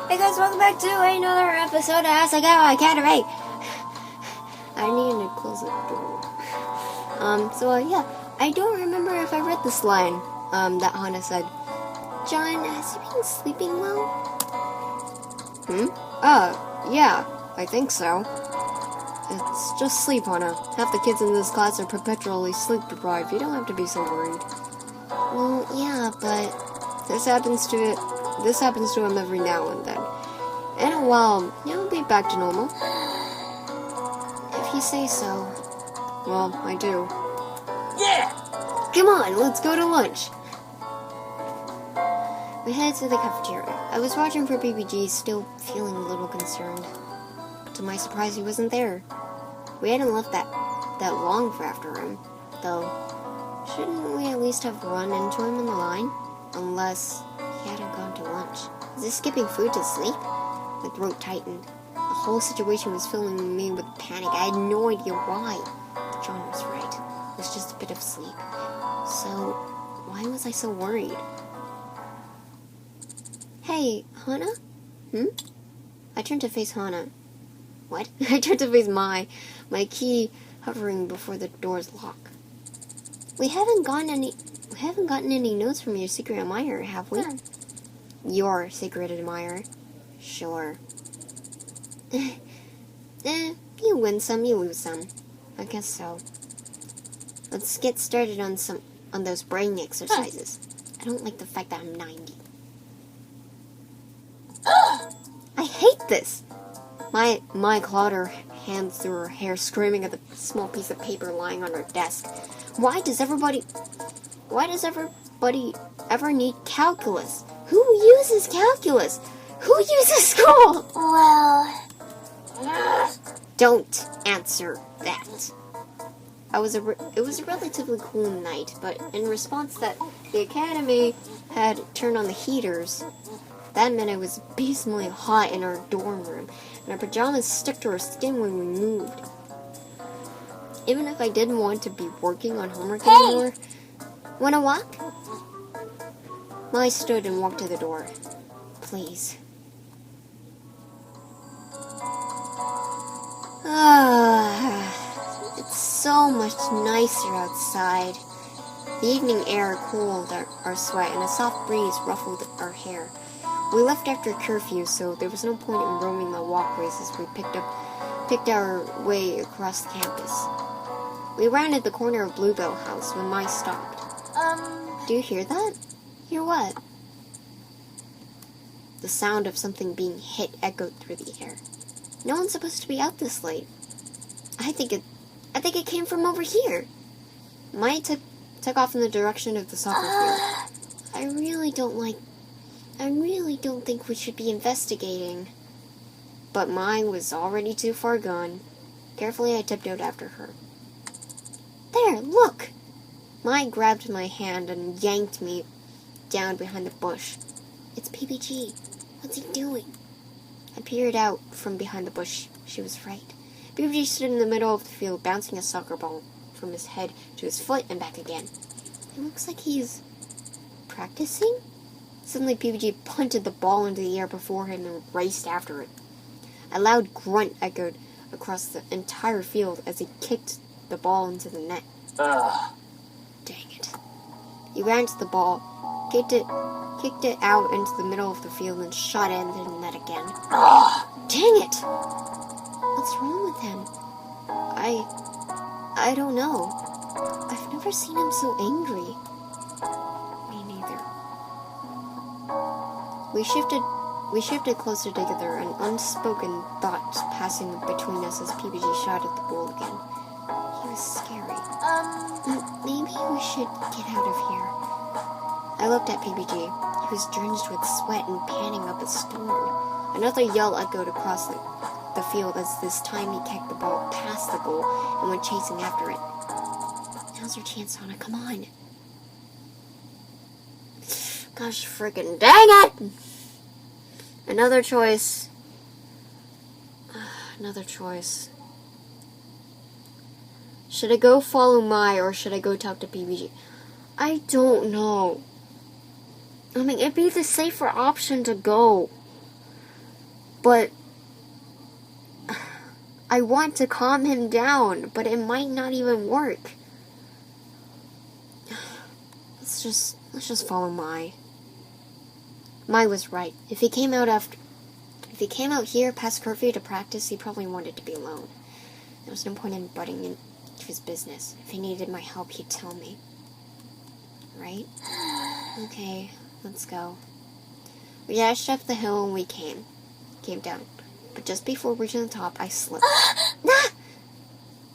Hey guys, welcome back to another episode of Asagao Academy. I need to close the door. Yeah, I don't remember if I read this line, that Hana said. John, has he been sleeping well? Yeah, I think so. It's just sleep, Hana. Half the kids in this class are perpetually sleep deprived. You don't have to be so worried. Well, yeah, but this happens to him every now and then. In a while, he'll be back to normal. If you say so. Well, I do. Yeah! Come on, let's go to lunch. We headed to the cafeteria. I was watching for BBG, still feeling a little concerned. To my surprise, he wasn't there. We hadn't left that long for after him, though. Shouldn't we at least have run into him in the line? Unless he hadn't gone to lunch. Is this skipping food to sleep? My throat tightened. The whole situation was filling me with panic. I had no idea why. John was right. It was just a bit of sleep. So, why was I so worried? Hey, Hana? I turned to face Hana. What? I turned to face my key hovering before the door's lock. We haven't gotten any notes from your secret admirer, have we? Your secret admirer. Sure. You win some, you lose some. I guess so. Let's get started on those brain exercises. I don't like the fact that I'm 90. I hate this! My clawed her hands through her hair, screaming at the small piece of paper lying on her desk. Why does everybody ever need calculus? Who uses calculus? Who uses school? Well... Don't answer that. It was a relatively cool night, but in response that the academy had turned on the heaters, that meant it was abysmally hot in our dorm room, and our pajamas stuck to our skin when we moved. Even if I didn't want to be working on homework anymore. Wanna walk? Mai stood and walked to the door. Please. It's so much nicer outside. The evening air cooled our sweat, and a soft breeze ruffled our hair. We left after curfew, so there was no point in roaming the walkways as we picked our way across the campus. We rounded the corner of Bluebell House when Mai stopped. Do you hear that? Hear what? The sound of something being hit echoed through the air. No one's supposed to be out this late. I think it came from over here. Mai took off in the direction of the soccer field. I really don't think we should be investigating. But Mai was already too far gone. Carefully, I tiptoed after her. There, look! Mai grabbed my hand and yanked me down behind the bush. It's PBG. What's he doing? I peered out from behind the bush. She was right. PBG stood in the middle of the field, bouncing a soccer ball from his head to his foot and back again. It looks like he's practicing? Suddenly, PBG punted the ball into the air before him and raced after it. A loud grunt echoed across the entire field as he kicked the ball into the net. Dang it. He ran to the ball, kicked it out into the middle of the field, and shot it into the net again. Dang it! What's wrong with him? I don't know. I've never seen him so angry. Me neither. We shifted closer together, an unspoken thought passing between us as PBG shot at the ball again. He was scary. Maybe we should get out of here. I looked at PBG. He was drenched with sweat and panting up a storm. Another yell echoed across the field as this time he kicked the ball past the goal and went chasing after it. Now's your chance, Hana. Come on. Gosh friggin' dang it! Another choice. Should I go follow Mai or should I go talk to PBG? I don't know. I mean, it'd be the safer option to go. But I want to calm him down, but it might not even work. Let's just follow Mai. Mai was right. If he came out here past curfew to practice, he probably wanted to be alone. There was no point in butting into his business. If he needed my help, he'd tell me. Right? Okay, let's go. We dashed up the hill and we came down. But just before reaching the top, I slipped.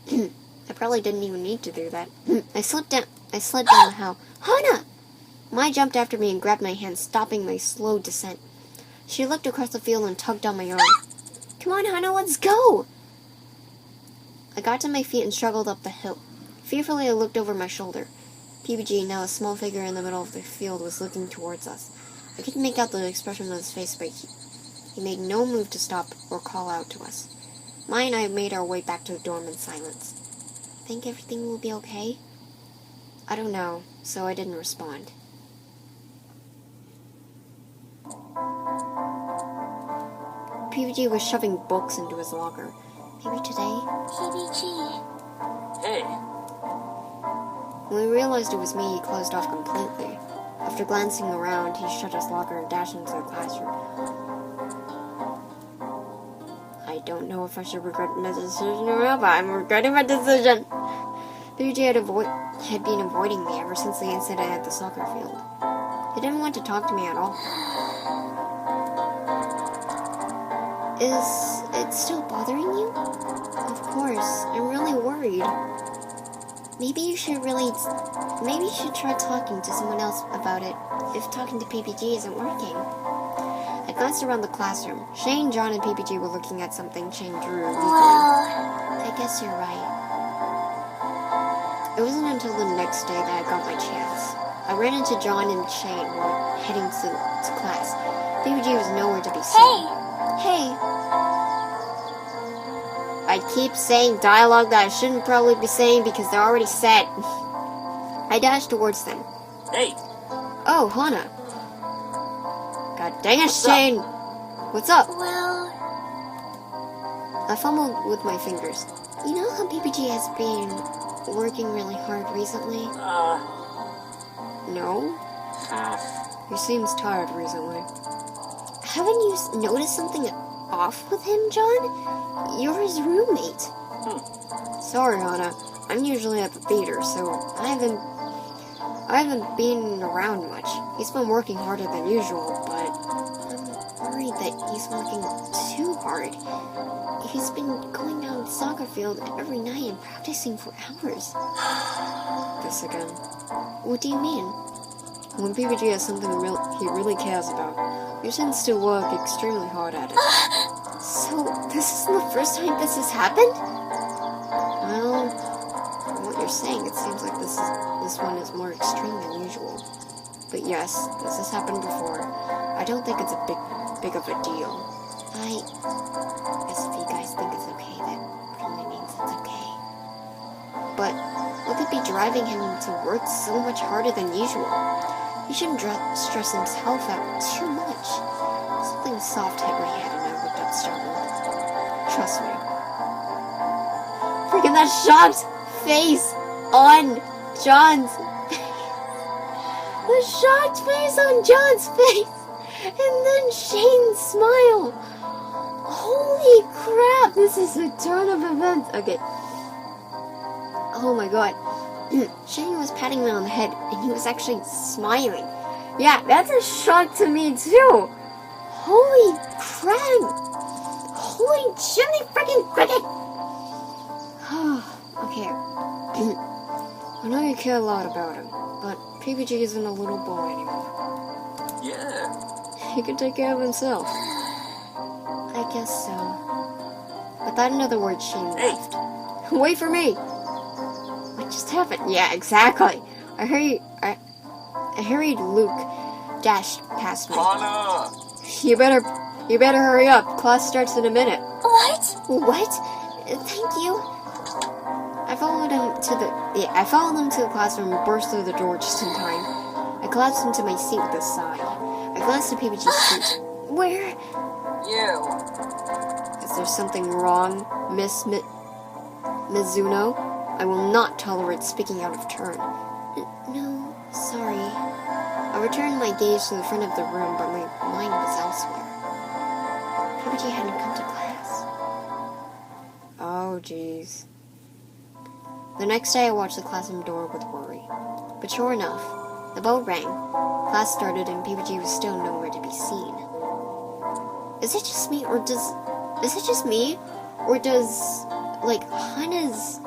I probably didn't even need to do that. I slid down the hill. Hana! Mai jumped after me and grabbed my hand, stopping my slow descent. She looked across the field and tugged on my arm. Come on, Hana, let's go! I got to my feet and struggled up the hill. Fearfully, I looked over my shoulder. PBG, now a small figure in the middle of the field, was looking towards us. I couldn't make out the expression on his face, but he made no move to stop or call out to us. Mai and I made our way back to the dorm in silence. Think everything will be okay? I don't know, so I didn't respond. PBG was shoving books into his locker. Maybe today? PBG. Hey. When we realized it was me, he closed off completely. After glancing around, he shut his locker and dashed into the classroom. I don't know if I should regret my decision or not, but I'm regretting my decision. PBG had been avoiding me ever since the incident at the soccer field. He didn't want to talk to me at all. Is it still bothering you? Of course, I'm really worried. Maybe you should try talking to someone else about it if talking to PPG isn't working. I glanced around the classroom. Shane, John, and PPG were looking at something Shane drew legally. I guess you're right. It wasn't until the next day that I got my chance. I ran into John and Shane while heading to class. PPG was nowhere to be seen. Hey! I keep saying dialogue that I shouldn't probably be saying because they're already said. I dashed towards them. Hey! Oh, Hana. God dang it, Shane! What's up? Well... I fumbled with my fingers. You know how PPG has been working really hard recently? No? He seems tired recently. Haven't you noticed something off with him, John? You're his roommate. Sorry, Hana. I'm usually at the theater, so I haven't been around much. He's been working harder than usual, but I'm worried that he's working too hard. He's been going down the soccer field every night and practicing for hours. This again. What do you mean? When PPG has something he really cares about, he tends to work extremely hard at it. So, this isn't the first time this has happened? Well, from what you're saying, it seems like this one is more extreme than usual. But yes, this has happened before. I don't think it's a big of a deal. I guess if you guys think it's okay, that probably means it's okay. But what could be driving him to work so much harder than usual? He shouldn't stress himself out too much. Something soft hit my head and I looked up startled. Trust me. Freaking that shocked face on John's the shocked face on John's face! And then Shane's smile! Holy crap, this is a turn of events. Okay. Oh my god. Shane was patting me on the head, and he was actually smiling. Yeah, that's a shock to me, too. Holy crap. Holy Jiminy freaking cricket. Okay. I know you care a lot about him, but PPG isn't a little boy anymore. Yeah. He can take care of himself. I guess so. Without another word, Shane left. Wait for me! What just happened? Yeah, exactly. I hurried Luke dashed past me. Hana! You better hurry up. Class starts in a minute. What? What? Thank you. I followed him to the classroom and burst through the door just in time. I collapsed into my seat with a sigh. I glanced at PPG's seat. Where? You. Is there something wrong, Miss Mizuno? I will not tolerate speaking out of turn. No, sorry. I returned my gaze to the front of the room, but my mind was elsewhere. PBG hadn't come to class. Oh, jeez. The next day I watched the classroom door with worry. But sure enough, the bell rang, class started, and PBG was still nowhere to be seen. Is it just me, or does like, Hana's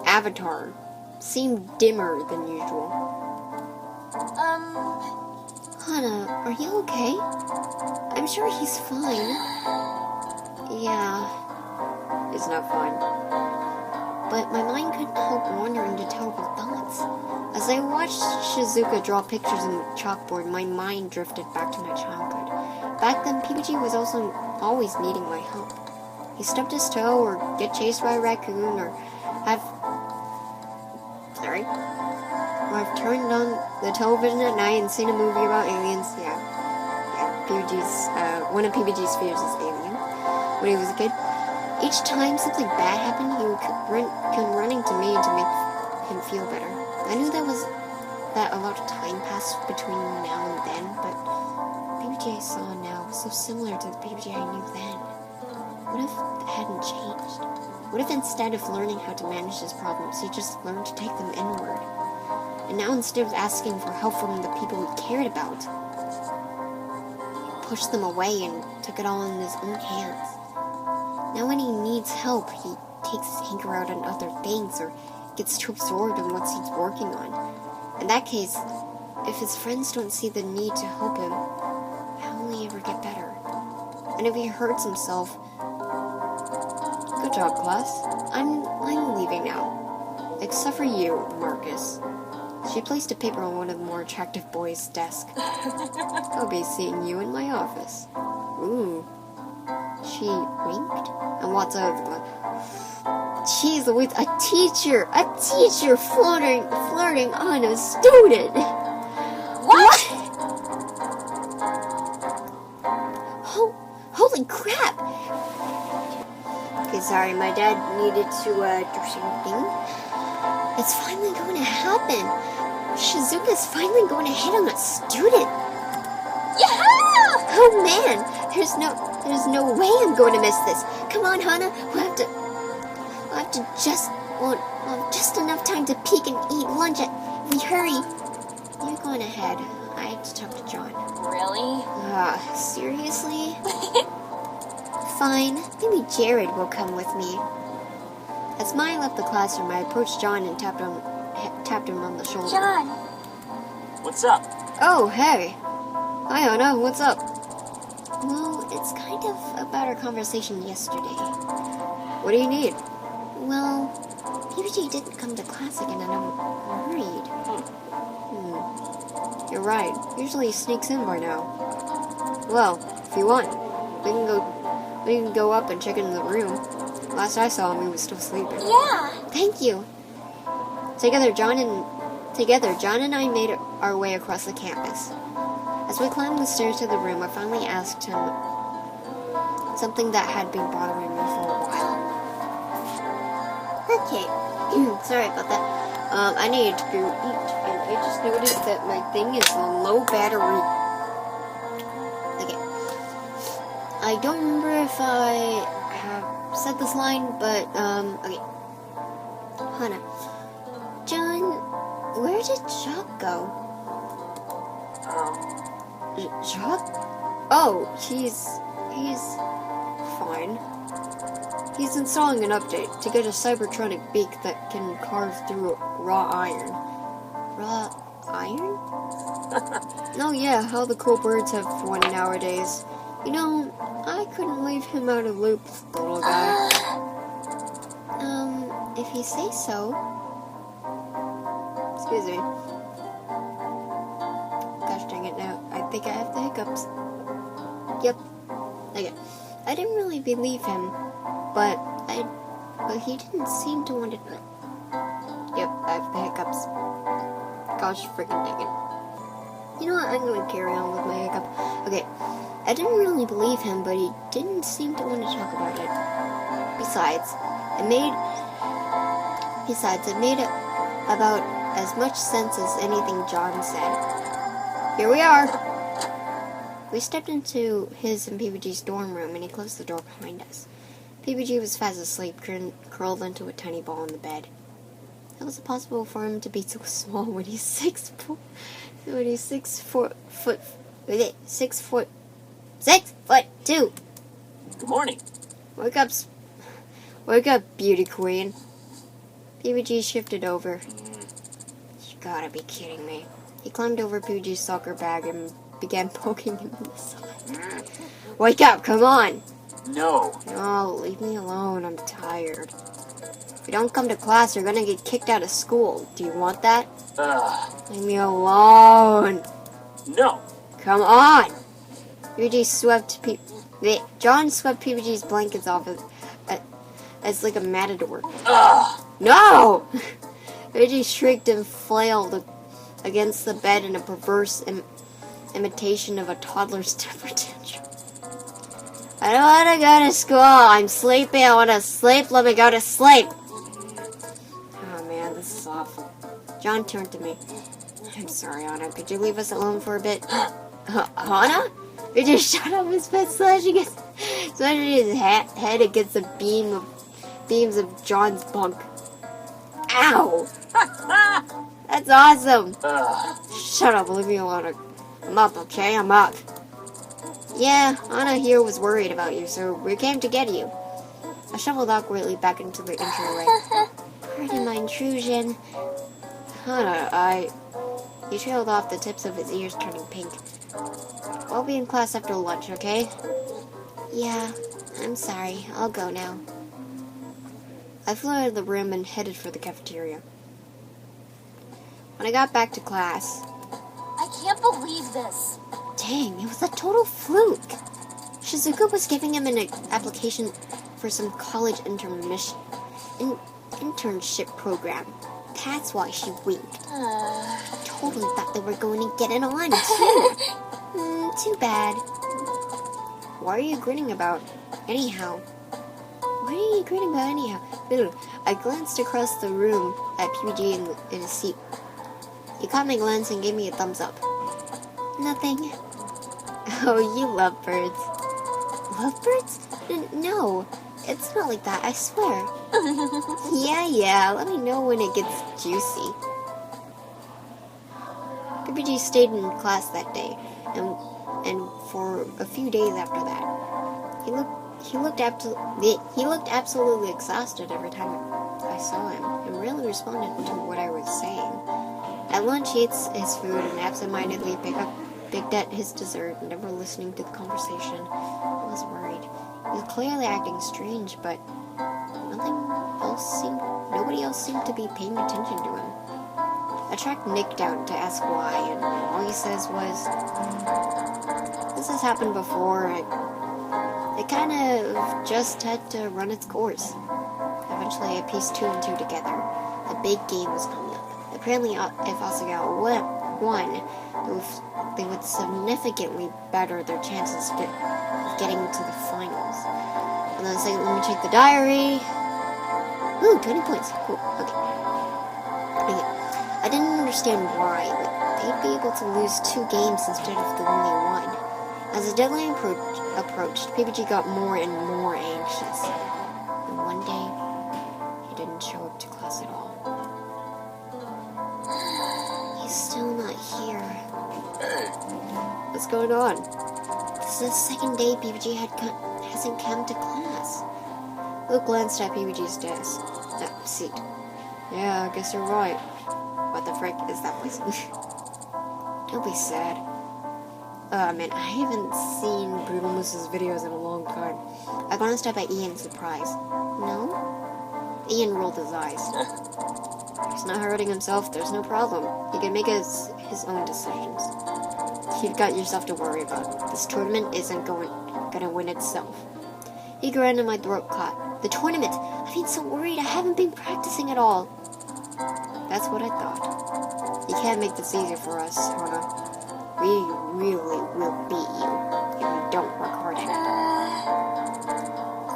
avatar seem dimmer than usual? Hana, are you okay? I'm sure he's fine. Yeah, he's not fine. But my mind couldn't help wandering to terrible thoughts. As I watched Shizuka draw pictures on the chalkboard, my mind drifted back to my childhood. Back then, PBG was also always needing my help. He stubbed his toe, or get chased by a raccoon, or I've turned on the television at night and seen a movie about aliens. Yeah, one of PBG's fears is alien. When he was a kid, each time something bad happened, he would come running to me to make him feel better. I knew that a lot of time passed between now and then, but PBG I saw now was so similar to the PBG I knew then. What if it hadn't changed? What if instead of learning how to manage his problems, he just learned to take them inward? And now instead of asking for help from the people he cared about, he pushed them away and took it all in his own hands. Now when he needs help, he takes his anger out on other things or gets too absorbed in what he's working on. In that case, if his friends don't see the need to help him, how will he ever get better? And if he hurts himself... Good job, class. I'm leaving now. Except for you, Marcus. She placed a paper on one of the more attractive boys' desk. I'll be seeing you in my office. Ooh. She winked and walked out of the class. Jeez Louise, a teacher flirting on a student. What? Holy crap! Okay, sorry, my dad needed to do something. It's finally going to happen. Shizuka's finally going to hit on a student. Yeah! Oh man, there's no way I'm going to miss this. Come on, Hana, we'll have just enough time to peek and eat lunch. If we hurry. You're going ahead. I have to talk to John. Really? Seriously? Fine. Maybe Jared will come with me. As Maya left the classroom, I approached John and tapped him on the shoulder. John! What's up? Oh, hey. Hi, Hana. What's up? Well, it's kind of about our conversation yesterday. What do you need? Well, PBG didn't come to class again, and I'm worried. You're right. Usually he sneaks in by now. Well, if you want, we can go up and check in the room. Last I saw him, he was still sleeping. Yeah! Thank you. Together, John and I made our way across the campus. As we climbed the stairs to the room, I finally asked him something that had been bothering me for a while. Okay, sorry about that. I needed to go eat, and I just noticed that my thing is on low battery. Okay. I don't remember if I have said this line, but, okay. Hana. John, where did Jacques go? Jacques? Oh, he's fine. He's installing an update to get a cybertronic beak that can carve through raw iron. Raw iron? Oh yeah, how the cool birds have one nowadays. You know, I couldn't leave him out of loop, little guy. If you say so. Excuse me. Gosh dang it now. I think I have the hiccups. Yep. Okay. I didn't really believe him, but he didn't seem to want to. Yep, I have the hiccups. Gosh freaking dang it. You know what? I'm going to carry on with my hiccup. Okay, I didn't really believe him, but he didn't seem to want to talk about it. Besides, it made about as much sense as anything John said. Here we are. We stepped into his and PBG's dorm room, and he closed the door behind us. PBG was fast asleep, curled into a tiny ball in the bed. How was it possible for him to be so small when he's 6 foot 2? Good morning. Wake up, beauty queen. PBG shifted over. You gotta be kidding me. He climbed over PBG's soccer bag and began poking him in the side. Wake up, come on! No. No, leave me alone, I'm tired. If you don't come to class, you're gonna get kicked out of school. Do you want that? Leave me alone. No. Come on! John swept PBG's blankets off as like a matador. No! PBG shrieked and flailed against the bed in a perverse imitation of a toddler's temper tantrum. I don't want to go to school. I'm sleepy. I want to sleep. Let me go to sleep. Oh man, this is awful. John turned to me. I'm sorry, Anna. Could you leave us alone for a bit? Anna? He just shot off his bed, slashing his head against the beams of John's bunk. Ow! That's awesome. Shut up. Leave me alone. I'm up, okay? I'm up. Yeah, Anna here was worried about you, so we came to get you. I shuffled awkwardly back into the entryway. Pardon my intrusion. Anna, He trailed off, the tips of his ears turning pink. I'll be in class after lunch, okay? Yeah, I'm sorry. I'll go now. I flew out of the room and headed for the cafeteria. When I got back to class... I can't believe this. Dang, it was a total fluke. Shizuka was giving him an application for some college internship program. That's why she winked. Totally thought they were going to get it on, too. Too bad. What are you grinning about? Anyhow. I glanced across the room at PBG in his seat. He caught my glance and gave me a thumbs up. Nothing. Oh, you love birds. Love birds? No, it's not like that, I swear. Yeah, let me know when it gets juicy. PBG stayed in class that day, and for a few days after that. He looked absolutely exhausted every time I saw him, and rarely responded to what I was saying. At lunch, he ate his food and absentmindedly picked at his dessert, never listening to the conversation. I was worried. He was clearly acting strange, but nobody else seemed to be paying attention to him. I tracked Nick down to ask why, and all he says was, "This has happened before, and it kind of just had to run its course." Eventually, I pieced 2 and 2 together. A big game was coming up. Apparently, if Asagao won, they would significantly better their chances of getting to the finals. And then I said, let me check the diary. Ooh, 20 points. Cool. Okay. I didn't understand why, but they'd be able to lose 2 games instead of the only one. As the deadline approached, PBG got more and more anxious. And one day, he didn't show up to class at all. He's still not here. What's going on? This is the second day PBG hasn't come to class. Luke glanced at PBG's desk. Seat. Yeah, I guess you're right. What the frick is that place? Don't be sad. Man, I haven't seen Brutal Moose's videos in a long time. I glanced up at Ian in surprise. No? Ian rolled his eyes. He's not hurting himself, there's no problem. He can make his own decisions. You've got yourself to worry about. This tournament isn't gonna win itself. He grinned and my throat caught. The tournament! I've been so worried, I haven't been practicing at all. That's what I thought. You can't make this easier for us, Hana. we really will beat you if you don't work hard at it.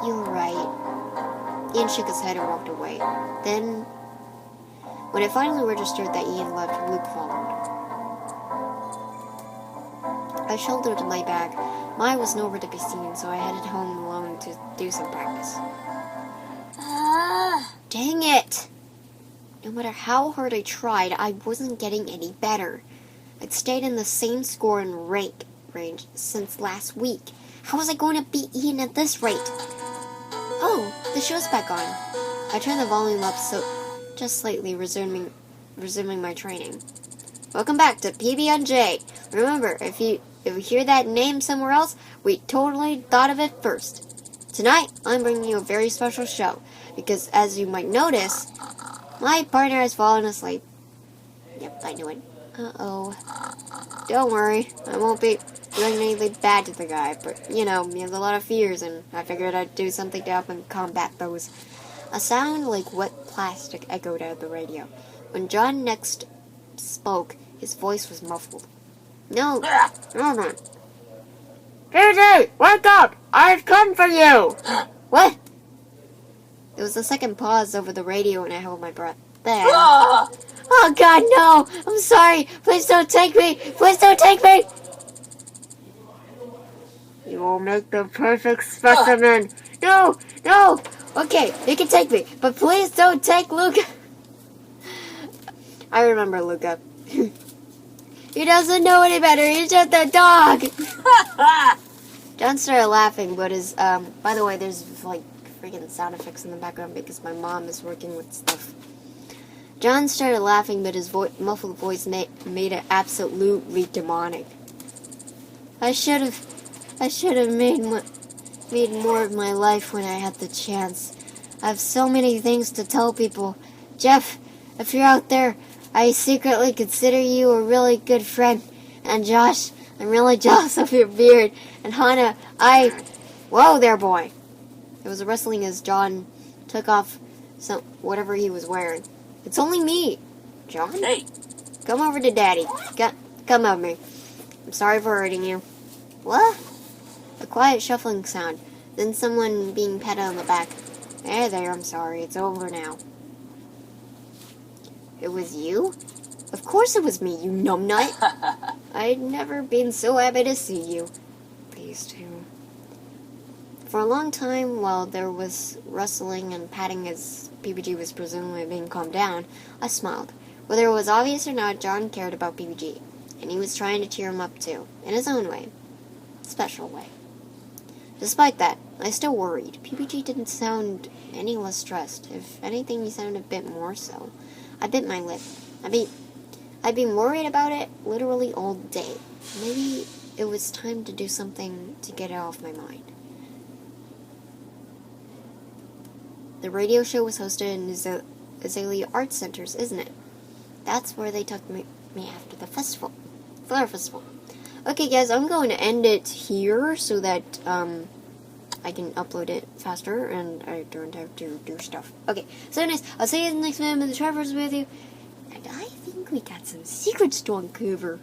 You're right. Ian shook his head and walked away. Then, when I finally registered that Ian left, Luke followed. I shouldered my bag. Mine was nowhere to be seen, so I headed home alone to do some practice. Dang it! No matter how hard I tried, I wasn't getting any better. I'd stayed in the same score and range since last week. How was I going to beat Ian at this rate? Oh, the show's back on. I turned the volume up just slightly, resuming my training. Welcome back to PB&J. Remember, if you hear that name somewhere else, we totally thought of it first. Tonight, I'm bringing you a very special show, because as you might notice, my partner has fallen asleep. Yep, I knew it. Uh-oh. Don't worry, I won't be doing anything bad to the guy, but, he has a lot of fears, and I figured I'd do something to help him combat those. A sound like wet plastic echoed out of the radio. When John next spoke, his voice was muffled. No, man. JJ, wake up! I've come for you! What? There was a second pause over the radio and I held my breath. Then... Oh God, no! I'm sorry! Please don't take me! Please don't take me! You will make the perfect specimen! No! Okay, you can take me, but please don't take Luca! I remember Luca. He doesn't know any better, he's just a dog! John started laughing, but his, by the way, there's, freaking sound effects in the background because my mom is working with stuff. John started laughing, but his muffled voice made it absolutely demonic. I should have made more of my life when I had the chance. I have so many things to tell people. Jeff, if you're out there, I secretly consider you a really good friend. And Josh, I'm really jealous of your beard. And Hannah, Whoa there, boy. There was a rustling as John took off whatever he was wearing. It's only me. John? Hey. Come over to Daddy. Come over me. I'm sorry for hurting you. What? A quiet shuffling sound. Then someone being patted on the back. There, I'm sorry. It's over now. It was you? Of course it was me, you numbnut. I'd never been so happy to see you. These two. For a long time, while there was rustling and patting as PBG was presumably being calmed down, I smiled. Whether it was obvious or not, John cared about PBG, and he was trying to cheer him up too, in his own way. Special way. Despite that, I still worried. PBG didn't sound any less stressed. If anything, he sounded a bit more so. I bit my lip. I'd been worried about it literally all day. Maybe it was time to do something to get it off my mind. The radio show was hosted in Azalea Arts Centers, isn't it? That's where they took me after the festival. Flower Festival. Okay, guys, I'm going to end it here so that I can upload it faster and I don't have to do stuff. Okay, so anyways, I'll see you in the next video. The Trevor's with you. And I think we got some secrets to uncover.